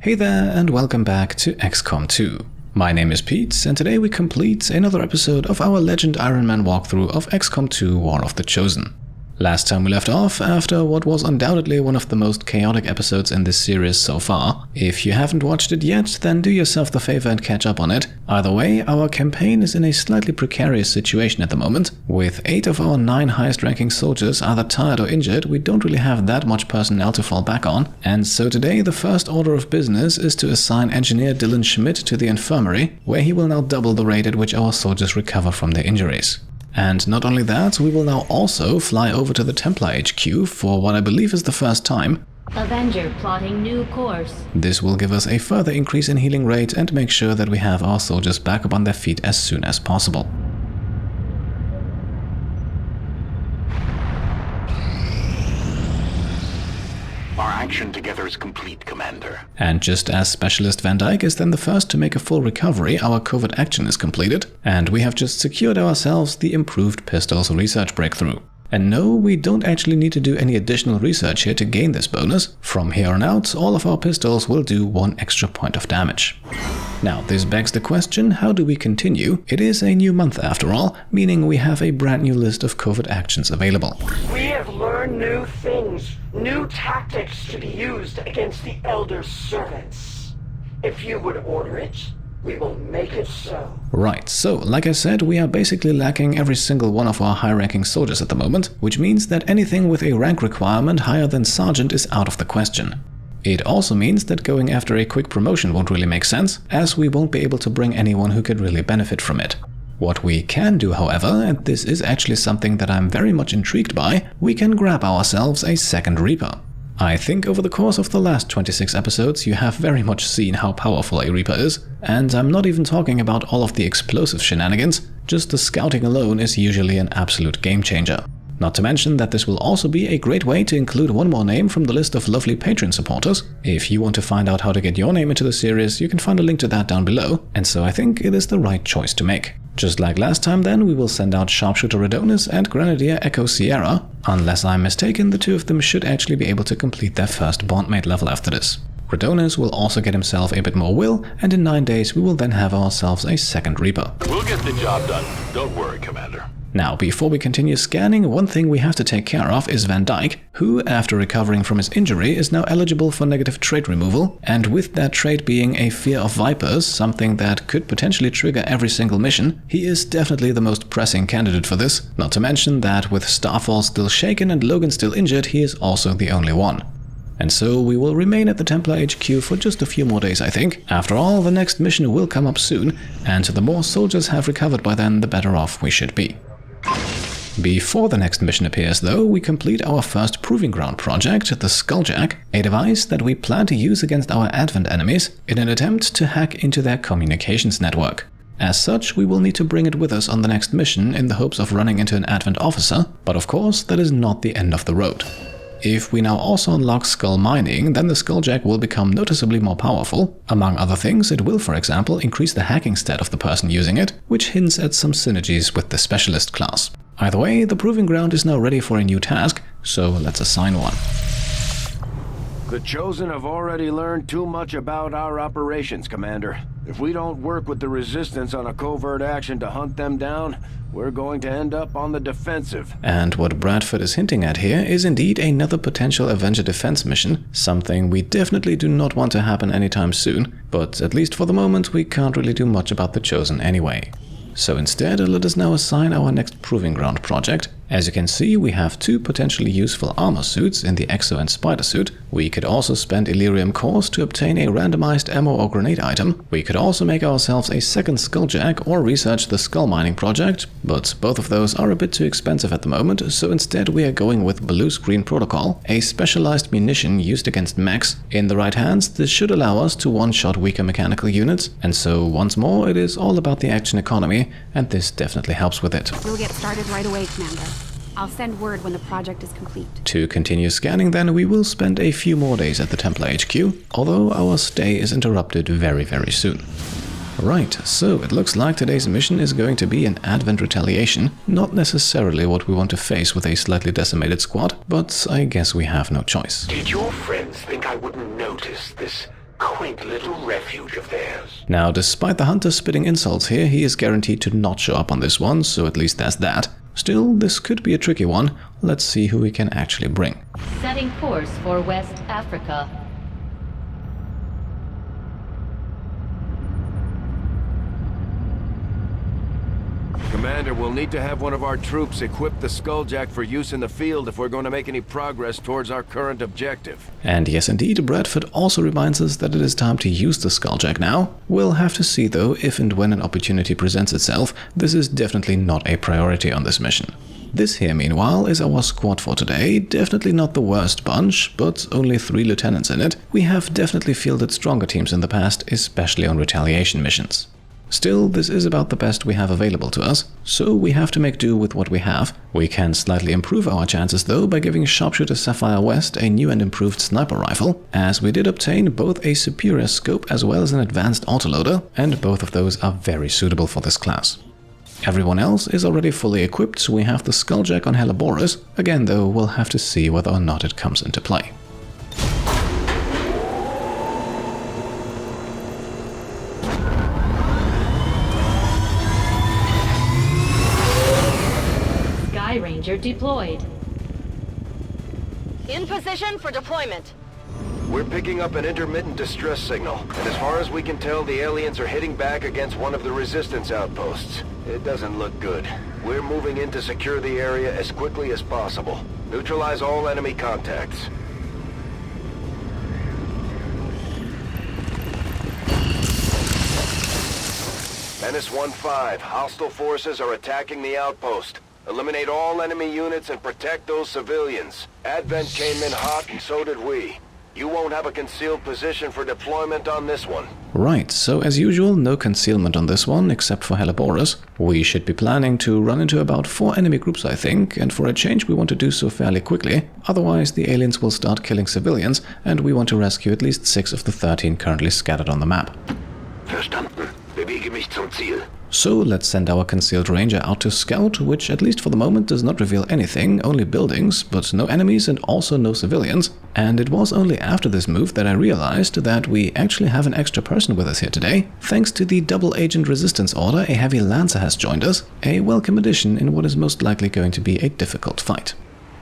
Hey there and welcome back to XCOM 2. My name is Pete and today we complete another episode of our Legend Ironman walkthrough of XCOM 2 War of the Chosen. Last time we left off after what was undoubtedly one of the most chaotic episodes in this series so far. If you haven't watched it yet, then do yourself the favor and catch up on it. Either way, our campaign is in a slightly precarious situation at the moment. With 8 of our 9 highest ranking soldiers either tired or injured, we don't really have that much personnel to fall back on. And so today the first order of business is to assign Engineer Dylan Schmidt to the infirmary, where he will now double the rate at which our soldiers recover from their injuries. And not only that, we will now also fly over to the Templar HQ for what I believe is the first time. Avenger plotting new course. This will give us a further increase in healing rate and make sure that we have our soldiers back up on their feet as soon as possible. Our action together is complete, Commander. And just as Specialist Van Dyke is then the first to make a full recovery, our covert action is completed, and we have just secured ourselves the improved pistols research breakthrough. And no, we don't actually need to do any additional research here to gain this bonus. From here on out, all of our pistols will do 1 extra point of damage. Now, this begs the question, how do we continue? It is a new month after all, meaning we have a brand new list of covert actions available. We have learned new things, new tactics to be used against the Elder's servants. If you would order it, we will make it so. Right, so like I said, we are basically lacking every single one of our high-ranking soldiers at the moment, which means that anything with a rank requirement higher than Sergeant is out of the question. It also means that going after a quick promotion won't really make sense, as we won't be able to bring anyone who could really benefit from it. What we can do, however, and this is actually something that I'm very much intrigued by, we can grab ourselves a second Reaper. I think over the course of the last 26 episodes you have very much seen how powerful a Reaper is, and I'm not even talking about all of the explosive shenanigans, just the scouting alone is usually an absolute game changer. Not to mention that this will also be a great way to include one more name from the list of lovely Patreon supporters. If you want to find out how to get your name into the series, you can find a link to that down below, and so I think it is the right choice to make. Just like last time then, we will send out Sharpshooter Redonis and Grenadier Echo Sierra. Unless I'm mistaken, the two of them should actually be able to complete their first bondmate level after this. Redonis will also get himself a bit more will, and in 9 days we will then have ourselves a second Reaper. We'll get the job done. Don't worry, Commander. Now, before we continue scanning, one thing we have to take care of is Van Dyke, who, after recovering from his injury, is now eligible for negative trait removal, and with that trait being a fear of vipers, something that could potentially trigger every single mission, he is definitely the most pressing candidate for this, not to mention that with Starfall still shaken and Logan still injured, he is also the only one. And so we will remain at the Templar HQ for just a few more days, I think. After all, the next mission will come up soon, and the more soldiers have recovered by then, the better off we should be. Before the next mission appears though, we complete our first Proving Ground project, the Skulljack, a device that we plan to use against our Advent enemies in an attempt to hack into their communications network. As such, we will need to bring it with us on the next mission in the hopes of running into an Advent officer, but of course that is not the end of the road. If we now also unlock skull mining, then the Skulljack will become noticeably more powerful. Among other things, it will, for example, increase the hacking stat of the person using it, which hints at some synergies with the Specialist class. Either way, the Proving Ground is now ready for a new task, so let's assign one. The Chosen have already learned too much about our operations, Commander. If we don't work with the Resistance on a covert action to hunt them down, we're going to end up on the defensive. And what Bradford is hinting at here is indeed another potential Avenger Defense mission, something we definitely do not want to happen anytime soon, but at least for the moment we can't really do much about the Chosen anyway. So instead, let us now assign our next Proving Ground project. As you can see, we have 2 potentially useful armor suits in the Exo and Spider suit. We could also spend Illyrium cores to obtain a randomized ammo or grenade item. We could also make ourselves a second Skulljack or research the skull mining project, but both of those are a bit too expensive at the moment, so instead we are going with Blue Screen Protocol, a specialized munition used against mechs. In the right hands, this should allow us to one-shot weaker mechanical units, and so once more it is all about the action economy, and this definitely helps with it. We'll get started right away, Commander. I'll send word when the project is complete. To continue scanning then, we will spend a few more days at the Templar HQ, although our stay is interrupted very soon. Right, so it looks like today's mission is going to be an Advent Retaliation, not necessarily what we want to face with a slightly decimated squad, but I guess we have no choice. Did your friends think I wouldn't notice this quaint little refuge of theirs. Now, despite the hunter spitting insults here, he is guaranteed to not show up on this one, so at least there's that. Still, this could be a tricky one. Let's see who we can actually bring. Setting course for West Africa. Commander, we'll need to have one of our troops equip the Skulljack for use in the field if we're going to make any progress towards our current objective. And yes indeed, Bradford also reminds us that it is time to use the Skulljack now. We'll have to see though if and when an opportunity presents itself. This is definitely not a priority on this mission. This here, meanwhile, is our squad for today. Definitely not the worst bunch, but only 3 lieutenants in it. We have definitely fielded stronger teams in the past, especially on retaliation missions. Still, this is about the best we have available to us, so we have to make do with what we have. We can slightly improve our chances though by giving Sharpshooter Sapphire West a new and improved sniper rifle, as we did obtain both a superior scope as well as an advanced autoloader, and both of those are very suitable for this class. Everyone else is already fully equipped, so we have the Skulljack on Helleboris. Again though, we'll have to see whether or not it comes into play. Ranger deployed. In position for deployment. We're picking up an intermittent distress signal, and as far as we can tell, the aliens are hitting back against one of the resistance outposts. It doesn't look good. We're moving in to secure the area as quickly as possible. Neutralize all enemy contacts. Menace 1-5, hostile forces are attacking the outpost. Eliminate all enemy units and protect those civilians. Advent came in hot and so did we. You won't have a concealed position for deployment on this one. Right, so as usual, no concealment on this one, except for Helleboris. We should be planning to run into about 4 enemy groups, I think, and for a change we want to do so fairly quickly. Otherwise, the aliens will start killing civilians, and we want to rescue at least 6 of the 13 currently scattered on the map. Verstanden. Bewege mich zum Ziel. So let's send our concealed ranger out to scout, which at least for the moment does not reveal anything, only buildings, but no enemies and also no civilians. And it was only after this move that I realized that we actually have an extra person with us here today. Thanks to the double agent resistance order, a heavy lancer has joined us, a welcome addition in what is most likely going to be a difficult fight.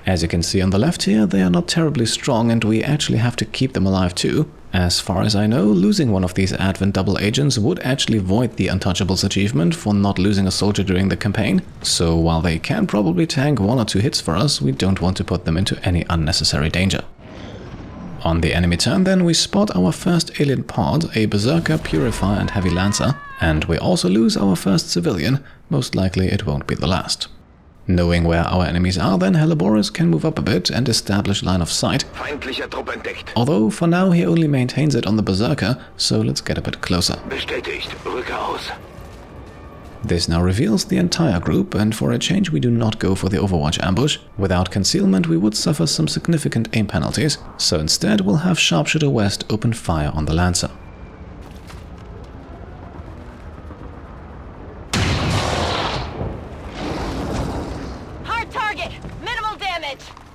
As you can see on the left here, they are not terribly strong and we actually have to keep them alive too. As far as I know, losing one of these Advent double agents would actually void the Untouchables achievement for not losing a soldier during the campaign, so while they can probably tank 1 or 2 hits for us, we don't want to put them into any unnecessary danger. On the enemy turn then, we spot our first alien pod, a Berserker, Purifier and Heavy Lancer, and we also lose our first civilian. Most likely it won't be the last. Knowing where our enemies are, then Helleboris can move up a bit and establish line of sight. Feindlicher Trupp entdeckt. Although for now he only maintains it on the Berserker, so let's get a bit closer. Bestätigt. Rücke aus. This now reveals the entire group, and for a change we do not go for the Overwatch ambush. Without concealment we would suffer some significant aim penalties, so instead we'll have Sharpshooter West open fire on the Lancer.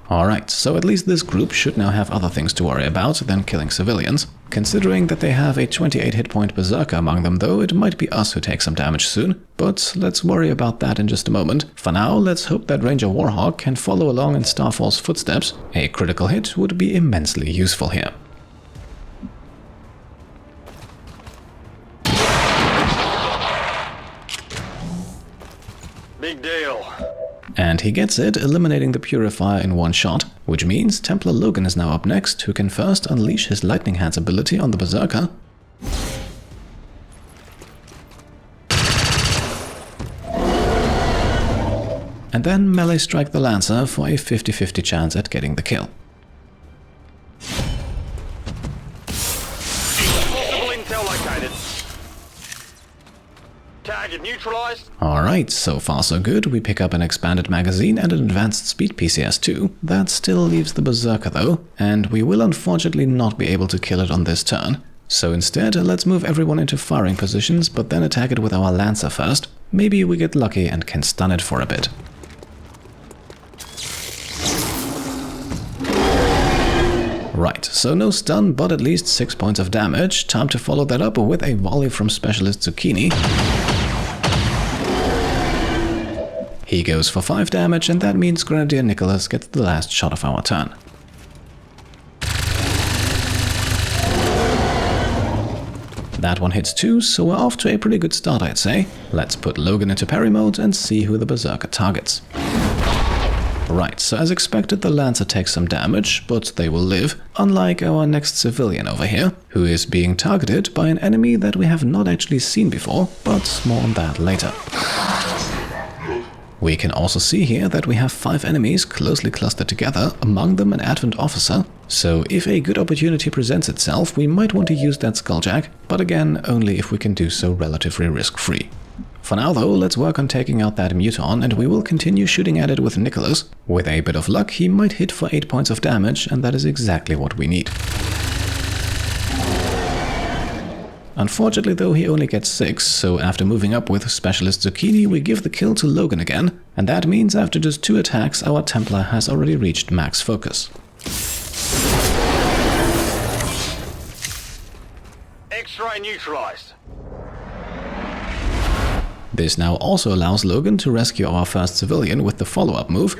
Alright, so at least this group should now have other things to worry about than killing civilians. Considering that they have a 28 hit point Berserker among them though, it might be us who take some damage soon. But let's worry about that in just a moment. For now, let's hope that Ranger Warhawk can follow along in Starfall's footsteps. A critical hit would be immensely useful here. Big deal. And he gets it, eliminating the Purifier in 1 shot, which means Templar Logan is now up next, who can first unleash his Lightning Hands ability on the Berserker. And then melee strike the Lancer for a 50-50 chance at getting the kill. Target neutralized. Alright, so far so good. We pick up an expanded magazine and an advanced speed PCS too. That still leaves the Berserker though, and we will unfortunately not be able to kill it on this turn. So instead, let's move everyone into firing positions, but then attack it with our Lancer first. Maybe we get lucky and can stun it for a bit. Right, so no stun, but at least 6 points of damage. Time to follow that up with a volley from Specialist Zucchini. He goes for 5 damage, and that means Grenadier Nicholas gets the last shot of our turn. That one hits too, so we're off to a pretty good start, I'd say. Let's put Logan into parry mode and see who the Berserker targets. Right, so as expected the Lancer takes some damage, but they will live, unlike our next civilian over here, who is being targeted by an enemy that we have not actually seen before, but more on that later. We can also see here that we have 5 enemies closely clustered together, among them an Advent Officer, so if a good opportunity presents itself, we might want to use that Skulljack, but again, only if we can do so relatively risk-free. For now though, let's work on taking out that Muton, and we will continue shooting at it with Nicholas. With a bit of luck, he might hit for 8 points of damage, and that is exactly what we need. Unfortunately though, he only gets 6, so after moving up with Specialist Zucchini, we give the kill to Logan again, and that means after just 2 attacks, our Templar has already reached max focus. X-ray neutralized. This now also allows Logan to rescue our first civilian with the follow-up move,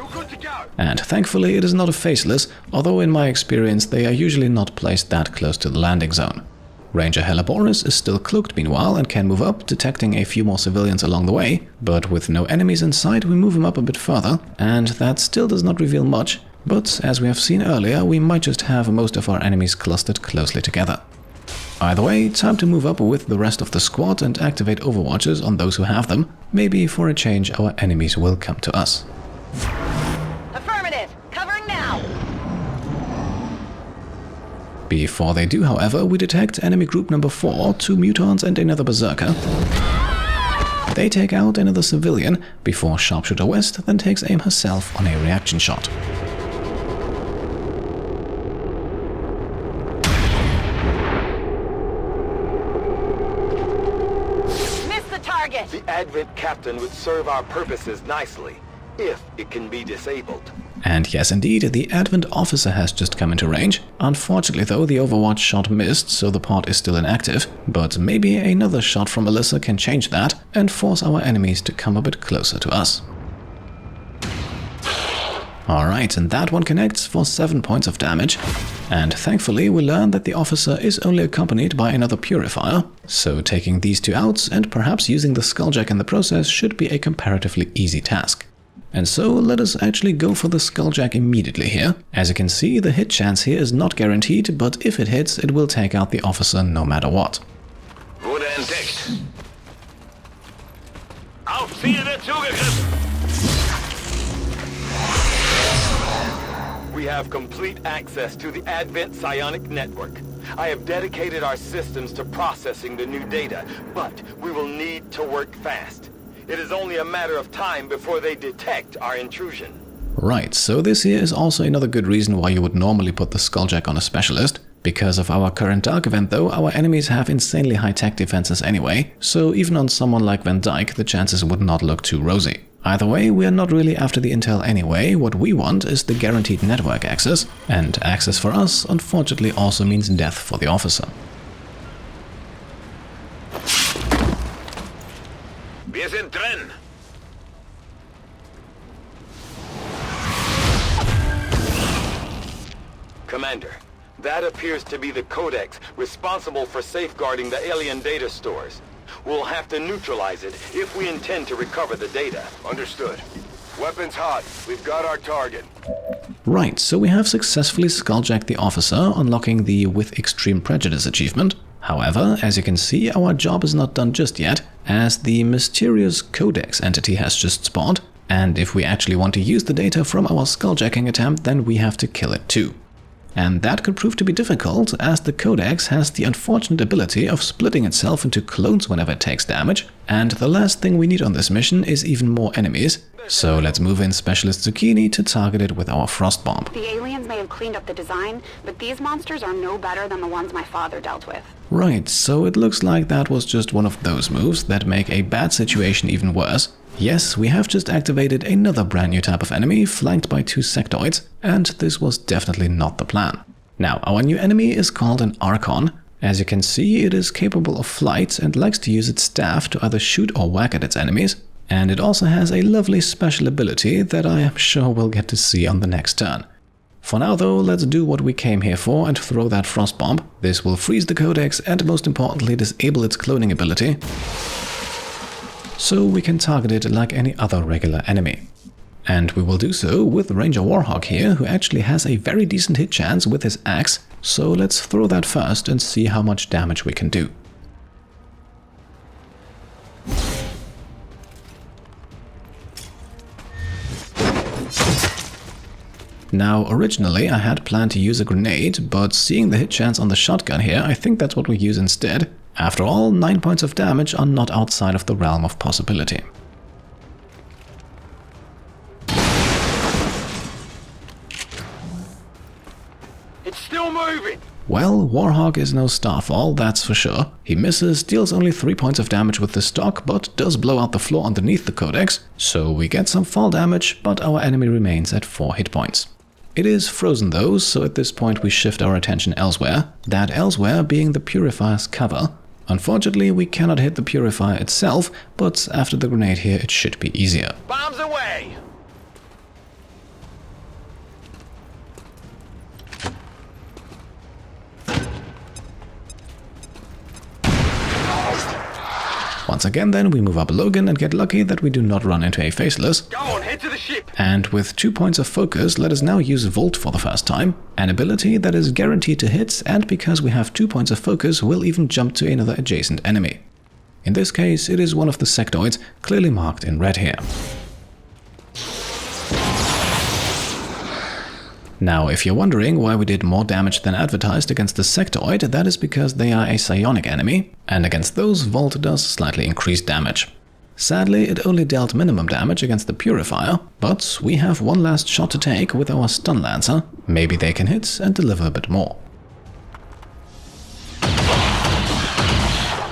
and thankfully it is not a faceless, although in my experience they are usually not placed that close to the landing zone. Ranger Helleboris is still cloaked meanwhile and can move up, detecting a few more civilians along the way, but with no enemies in sight we move him up a bit further, and that still does not reveal much, but as we have seen earlier we might just have most of our enemies clustered closely together. Either way, time to move up with the rest of the squad and activate overwatches on those who have them. Maybe for a change our enemies will come to us. Affirmative. Covering now. Before they do, however, we detect enemy group number 4, 2 mutants and another berserker. They take out another civilian, before Sharpshooter West then takes aim herself on a reaction shot. The Advent Captain would serve our purposes nicely, if it can be disabled. And yes indeed, the Advent Officer has just come into range. Unfortunately though, the Overwatch shot missed, so the pod is still inactive, but maybe another shot from Alyssa can change that and force our enemies to come a bit closer to us. Alright, and that one connects for 7 points of damage. And thankfully we learn that the officer is only accompanied by another purifier, so taking these 2 out and perhaps using the Skulljack in the process should be a comparatively easy task. And so let us actually go for the Skulljack immediately here. As you can see, the hit chance here is not guaranteed, but if it hits, it will take out the officer no matter what. Wurde entdeckt. Auf Ziel wird zugegriffen. We have complete access to the Advent psionic network. I have dedicated our systems to processing the new data, but we will need to work fast. It is only a matter of time before they detect our intrusion. Right, so this here is also another good reason why you would normally put the Skulljack on a specialist. Because of our current Dark event though, our enemies have insanely high-tech defenses anyway, so even on someone like Van Dyke, the chances would not look too rosy. Either way, we are not really after the intel anyway. What we want is the guaranteed network access, and access for us unfortunately also means death for the officer. Wir sind drin. Commander, that appears to be the Codex responsible for safeguarding the alien data stores. We'll have to neutralize it if we intend to recover the data. Understood. Weapons hot. We've got our target. Right, so we have successfully Skulljacked the officer, unlocking the With Extreme Prejudice achievement. However, as you can see, our job is not done just yet, as the mysterious Codex entity has just spawned, and if we actually want to use the data from our Skulljacking attempt, then we have to kill it too. And that could prove to be difficult, as the Codex has the unfortunate ability of splitting itself into clones whenever it takes damage, and the last thing we need on this mission is even more enemies. So let's move in Specialist Zucchini to target it with our Frost Bomb. The aliens may have cleaned up the design, but these monsters are no better than the ones my father dealt with. Right, so it looks like that was just one of those moves that make a bad situation even worse. Yes, we have just activated another brand new type of enemy, flanked by 2 sectoids, and this was definitely not the plan. Now, our new enemy is called an Archon. As you can see, it is capable of flight and likes to use its staff to either shoot or whack at its enemies. And it also has a lovely special ability that I am sure we'll get to see on the next turn. For now though, let's do what we came here for and throw that frost bomb. This will freeze the Codex and most importantly disable its cloning ability, so we can target it like any other regular enemy. And we will do so with Ranger Warhawk here, who actually has a very decent hit chance with his axe, so let's throw that first and see how much damage we can do. Now, originally I had planned to use a grenade, but seeing the hit chance on the shotgun here, I think that's what we use instead. After all, 9 points of damage are not outside of the realm of possibility. It's still moving! Well, Warhawk is no Starfall, that's for sure. He misses, deals only 3 points of damage with the stock, but does blow out the floor underneath the Codex, so we get some fall damage, but our enemy remains at 4 hit points. It is frozen though, so at this point we shift our attention elsewhere, that elsewhere being the Purifier's cover. Unfortunately, we cannot hit the Purifier itself, but after the grenade here it should be easier. Bombs away! Once again then, we move up Logan and get lucky that we do not run into a Faceless. Go on, head to the ship! And with 2 points of focus, let us now use Volt for the first time, an ability that is guaranteed to hit, and because we have 2 points of focus, will even jump to another adjacent enemy. In this case, it is one of the sectoids, clearly marked in red here. Now, if you're wondering why we did more damage than advertised against the sectoid, that is because they are a psionic enemy, and against those Volt does slightly increase damage. Sadly, it only dealt minimum damage against the Purifier, but we have one last shot to take with our Stun Lancer. Maybe they can hit and deliver a bit more.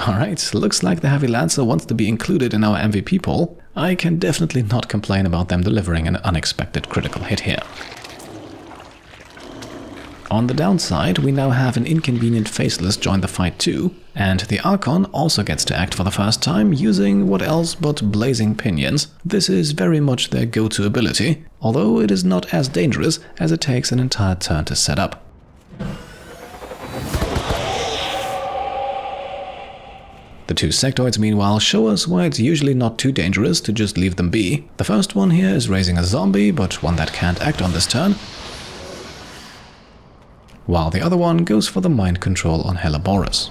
Alright, looks like the Heavy Lancer wants to be included in our MVP poll. I can definitely not complain about them delivering an unexpected critical hit here. On the downside, we now have an inconvenient Faceless join the fight too, and the Archon also gets to act for the first time using what else but blazing pinions. This is very much their go-to ability, although it is not as dangerous as it takes an entire turn to set up. The 2 sectoids meanwhile show us why it's usually not too dangerous to just leave them be. The first one here is raising a zombie, but one that can't act on this turn, while the other one goes for the mind control on Helleborus.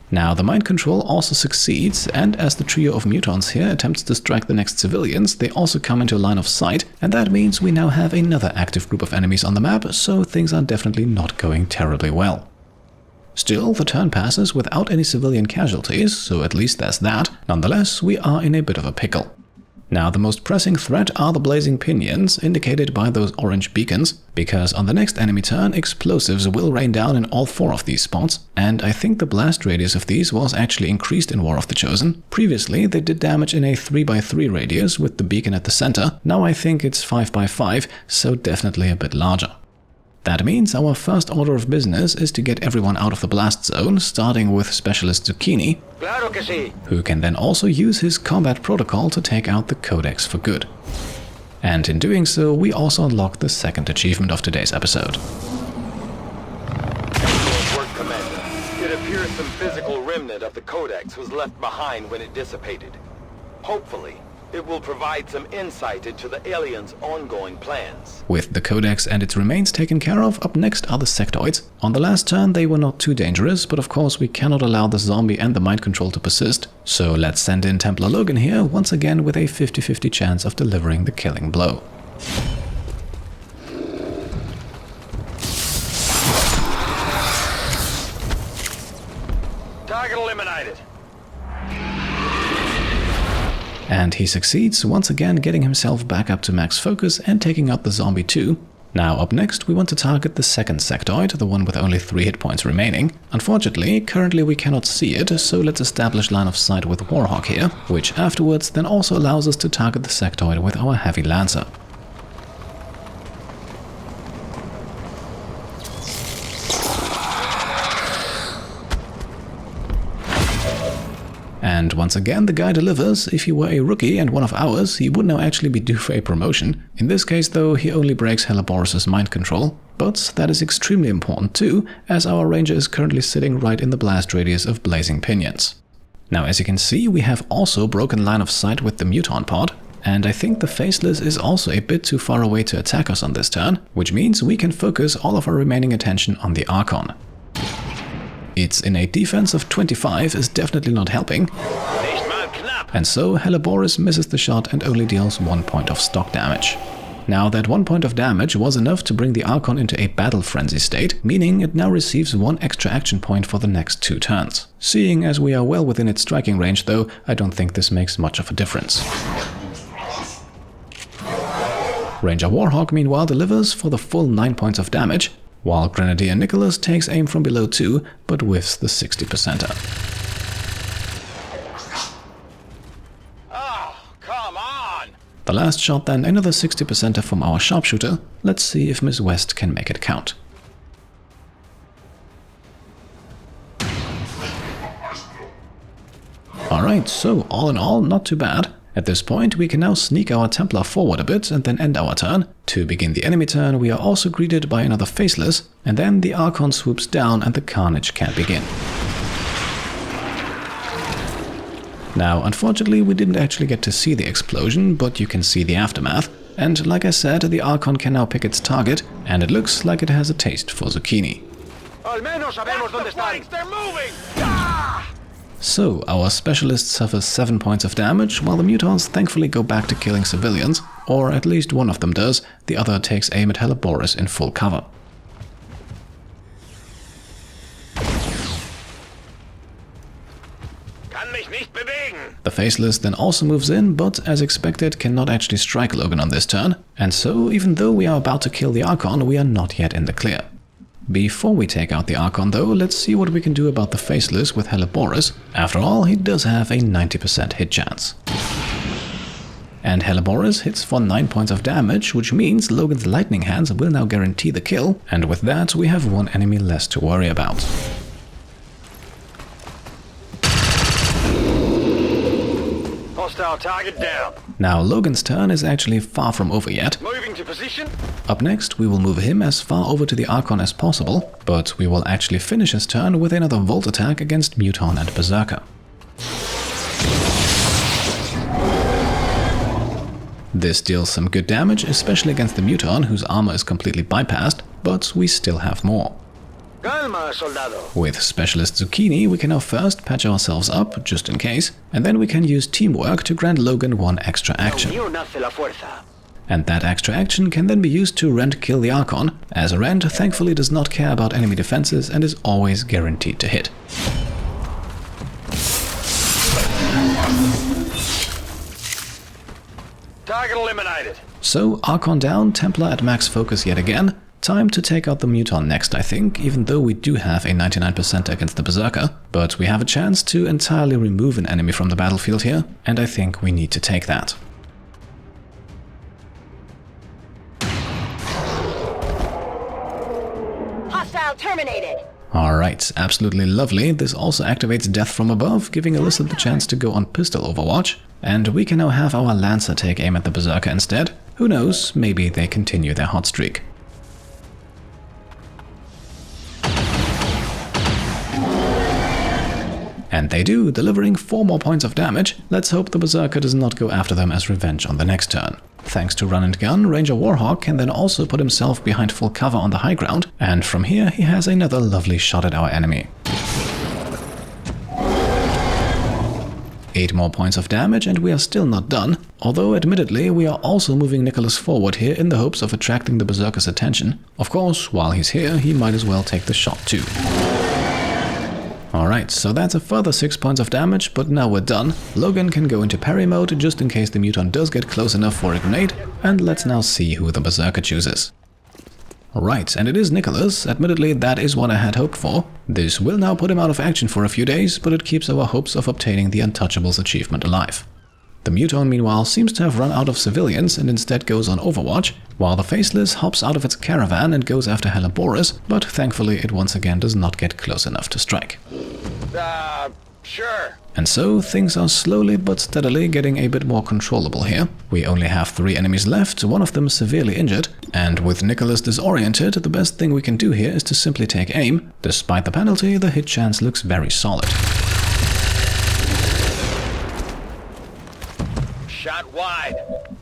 Now the mind control also succeeds, and as the trio of mutants here attempts to strike the next civilians, they also come into line of sight, and that means we now have another active group of enemies on the map, so things are definitely not going terribly well. Still, the turn passes without any civilian casualties, so at least there's that. Nonetheless, we are in a bit of a pickle. Now, the most pressing threat are the blazing pinions, indicated by those orange beacons, because on the next enemy turn, explosives will rain down in all 4 of these spots, and I think the blast radius of these was actually increased in War of the Chosen. Previously, they did damage in a 3x3 radius with the beacon at the center. Now I think it's 5x5, so definitely a bit larger. That means our first order of business is to get everyone out of the blast zone, starting with Specialist Zucchini, who can then also use his combat protocol to take out the Codex for good. And in doing so, we also unlock the second achievement of today's episode. Excellent work, Commander. It appears some physical remnant of the Codex was left behind when it dissipated. Hopefully, it will provide some insight into the aliens' ongoing plans. With the Codex and its remains taken care of, up next are the sectoids. On the last turn they were not too dangerous, but of course we cannot allow the zombie and the mind control to persist. So let's send in Templar Logan here, once again with a 50-50 chance of delivering the killing blow. Target eliminated. And he succeeds, once again getting himself back up to max focus and taking out the zombie too. Now up next we want to target the second sectoid, the one with only 3 hit points remaining. Unfortunately, currently we cannot see it, so let's establish line of sight with Warhawk here, which afterwards then also allows us to target the sectoid with our heavy lancer. And once again the guy delivers. If he were a rookie and one of ours, he would now actually be due for a promotion. In this case though, he only breaks Helleboris's mind control. But that is extremely important too, as our ranger is currently sitting right in the blast radius of blazing pinions. Now as you can see, we have also broken line of sight with the Muton pod. And I think the Faceless is also a bit too far away to attack us on this turn, which means we can focus all of our remaining attention on the Archon. Its innate defense of 25 is definitely not helping, and so Helleboris misses the shot and only deals 1 point of stock damage. Now that 1 point of damage was enough to bring the Archon into a battle frenzy state, meaning it now receives 1 extra action point for the next 2 turns. Seeing as we are well within its striking range though, I don't think this makes much of a difference. Ranger Warhawk meanwhile delivers for the full 9 points of damage, while Grenadier Nicholas takes aim from below 2, but whiffs the 60%er. Oh, come on! The last shot then, another 60%er from our sharpshooter. Let's see if Miss West can make it count. Alright, so all in all, not too bad. At this point, we can now sneak our Templar forward a bit and then end our turn. To begin the enemy turn, we are also greeted by another Faceless, and then the Archon swoops down and the carnage can begin. Now, unfortunately, we didn't actually get to see the explosion, but you can see the aftermath. And like I said, the Archon can now pick its target, and it looks like it has a taste for zucchini. They're moving! So, our specialist suffers 7 points of damage, while the Mutons thankfully go back to killing civilians, or at least one of them does, the other takes aim at Helleboris in full cover. The Faceless then also moves in, but as expected cannot actually strike Logan on this turn, and so even though we are about to kill the Archon, we are not yet in the clear. Before we take out the Archon though, let's see what we can do about the Faceless with Helleboris. After all, he does have a 90% hit chance. And Helleboris hits for 9 points of damage, which means Logan's lightning hands will now guarantee the kill, and with that we have 1 enemy less to worry about. Hostile target down. Now Logan's turn is actually far from over yet. Moving to position. Up next we will move him as far over to the Archon as possible, but we will actually finish his turn with another Volt attack against Muton and Berserker. This deals some good damage, especially against the Muton, whose armor is completely bypassed, but we still have more. Calma, soldado. With Specialist Zucchini, we can now first patch ourselves up, just in case, and then we can use Teamwork to grant Logan 1 extra action. And that extra action can then be used to rend-kill the Archon, as Rend thankfully does not care about enemy defenses and is always guaranteed to hit. Target eliminated. So, Archon down, Templar at max focus yet again. Time to take out the Muton next, I think, even though we do have a 99% against the Berserker. But we have a chance to entirely remove an enemy from the battlefield here, and I think we need to take that. Hostile terminated. Alright, absolutely lovely. This also activates Death from Above, giving Alyssa the chance to go on pistol overwatch. And we can now have our Lancer take aim at the Berserker instead. Who knows, maybe they continue their hot streak. And they do, delivering 4 more points of damage. Let's hope the Berserker does not go after them as revenge on the next turn. Thanks to Run and Gun, Ranger Warhawk can then also put himself behind full cover on the high ground, and from here he has another lovely shot at our enemy. 8 more points of damage and we are still not done, although admittedly we are also moving Nicholas forward here in the hopes of attracting the Berserker's attention. Of course, while he's here, he might as well take the shot too. Alright, so that's a further 6 points of damage, but now we're done. Logan can go into parry mode just in case the Muton does get close enough for a grenade, and let's now see who the Berserker chooses. Right, and it is Nicholas. Admittedly, that is what I had hoped for. This will now put him out of action for a few days, but it keeps our hopes of obtaining the Untouchables achievement alive. The Muton, meanwhile, seems to have run out of civilians and instead goes on Overwatch, while the Faceless hops out of its caravan and goes after Helleboris, but thankfully it once again does not get close enough to strike. Sure. And so, things are slowly but steadily getting a bit more controllable here. We only have 3 enemies left, one of them severely injured, and with Nicholas disoriented, the best thing we can do here is to simply take aim. Despite the penalty, the hit chance looks very solid. Shot wide.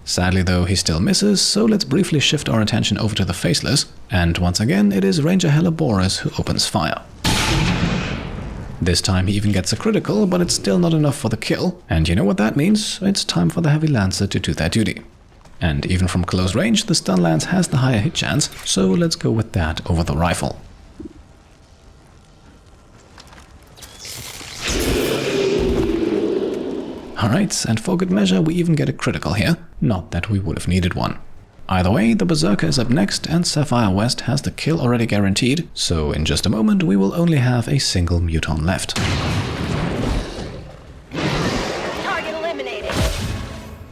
Sadly though, he still misses, so let's briefly shift our attention over to the Faceless, and once again it is Ranger Helleboris who opens fire. This time he even gets a critical, but it's still not enough for the kill, and you know what that means? It's time for the Heavy Lancer to do their duty. And even from close range, the Stun Lance has the higher hit chance, so let's go with that over the rifle. Alright, and for good measure we even get a critical here, not that we would have needed one. Either way, the Berserker is up next and Sapphire West has the kill already guaranteed, so in just a moment we will only have a single Muton left. Target eliminated.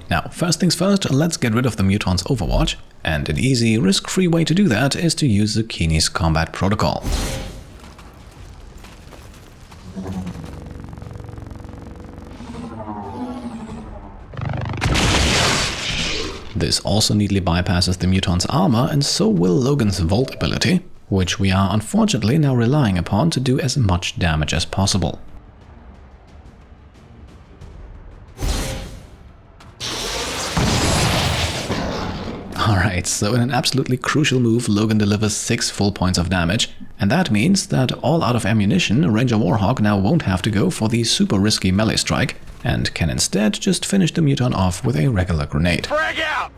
Now, first things first, let's get rid of the Muton's Overwatch, and an easy, risk-free way to do that is to use Zucchini's combat protocol. This also neatly bypasses the Muton's armor, and so will Logan's Volt ability, which we are unfortunately now relying upon to do as much damage as possible. Alright, so in an absolutely crucial move, Logan delivers 6 full points of damage, and that means that all out of ammunition, Ranger Warhawk now won't have to go for the super risky melee strike, and can instead just finish the Muton off with a regular grenade. Frag out!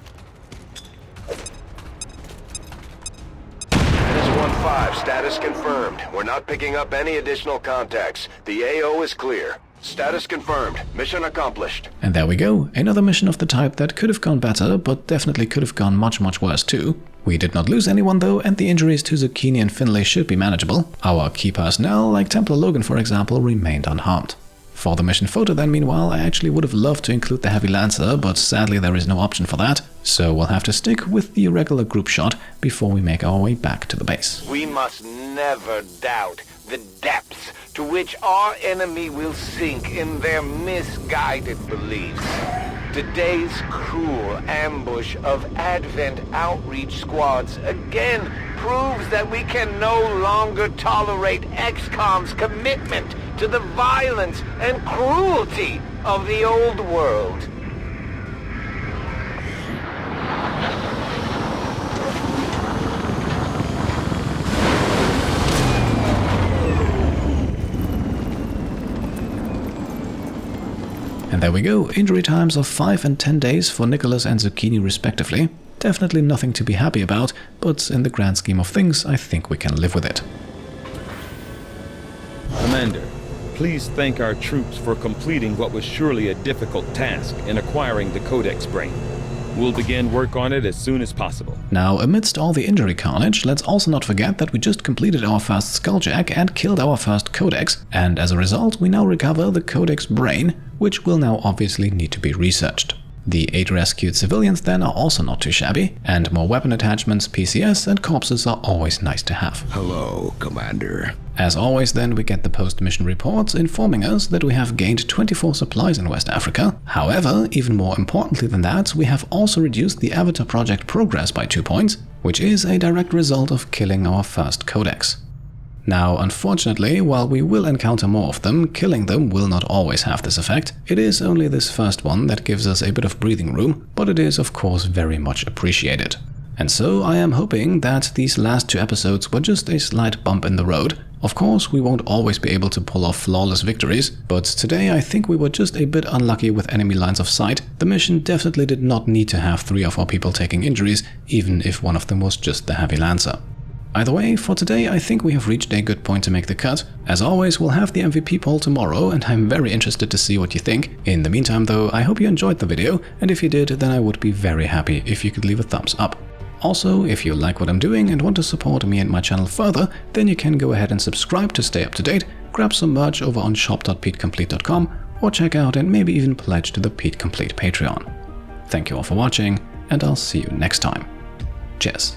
Menace 1-5, status confirmed. We're not picking up any additional contacts. The AO is clear. Status confirmed. Mission accomplished. And there we go, another mission of the type that could have gone better, but definitely could have gone much worse too. We did not lose anyone though, and the injuries to Zucchini and Finlay should be manageable. Our key personnel, like Templar Logan for example, remained unharmed. For the mission photo then, meanwhile, I actually would have loved to include the Heavy Lancer, but sadly there is no option for that, so we'll have to stick with the regular group shot before we make our way back to the base. We must never doubt the depths to which our enemy will sink in their misguided beliefs. Today's cruel ambush of Advent outreach squads again proves that we can no longer tolerate XCOM's commitment to the violence and cruelty of the old world. And there we go, injury times of 5 and 10 days for Nicholas and Zucchini respectively. Definitely nothing to be happy about, but in the grand scheme of things, I think we can live with it. Commander, please thank our troops for completing what was surely a difficult task in acquiring the Codex Brain. We'll begin work on it as soon as possible. Now, amidst all the injury carnage, let's also not forget that we just completed our first Skulljack and killed our first Codex, and as a result we now recover the Codex Brain, which will now obviously need to be researched. The 8 rescued civilians then are also not too shabby, and more weapon attachments, PCS and corpses are always nice to have. Hello, Commander. As always then, we get the post-mission reports informing us that we have gained 24 supplies in West Africa. However, even more importantly than that, we have also reduced the Avatar project progress by 2 points, which is a direct result of killing our first Codex. Now, unfortunately, while we will encounter more of them, killing them will not always have this effect. It is only this first one that gives us a bit of breathing room, but it is of course very much appreciated. And so I am hoping that these last 2 episodes were just a slight bump in the road. Of course, we won't always be able to pull off flawless victories, but today I think we were just a bit unlucky with enemy lines of sight. The mission definitely did not need to have 3 or 4 people taking injuries, even if one of them was just the Heavy Lancer. Either way, for today I think we have reached a good point to make the cut. As always, we'll have the MVP poll tomorrow, and I'm very interested to see what you think. In the meantime though, I hope you enjoyed the video, and if you did, then I would be very happy if you could leave a thumbs up. Also, if you like what I'm doing and want to support me and my channel further, then you can go ahead and subscribe to stay up to date, grab some merch over on shop.petecomplete.com, or check out and maybe even pledge to the Pete Complete Patreon. Thank you all for watching, and I'll see you next time. Cheers.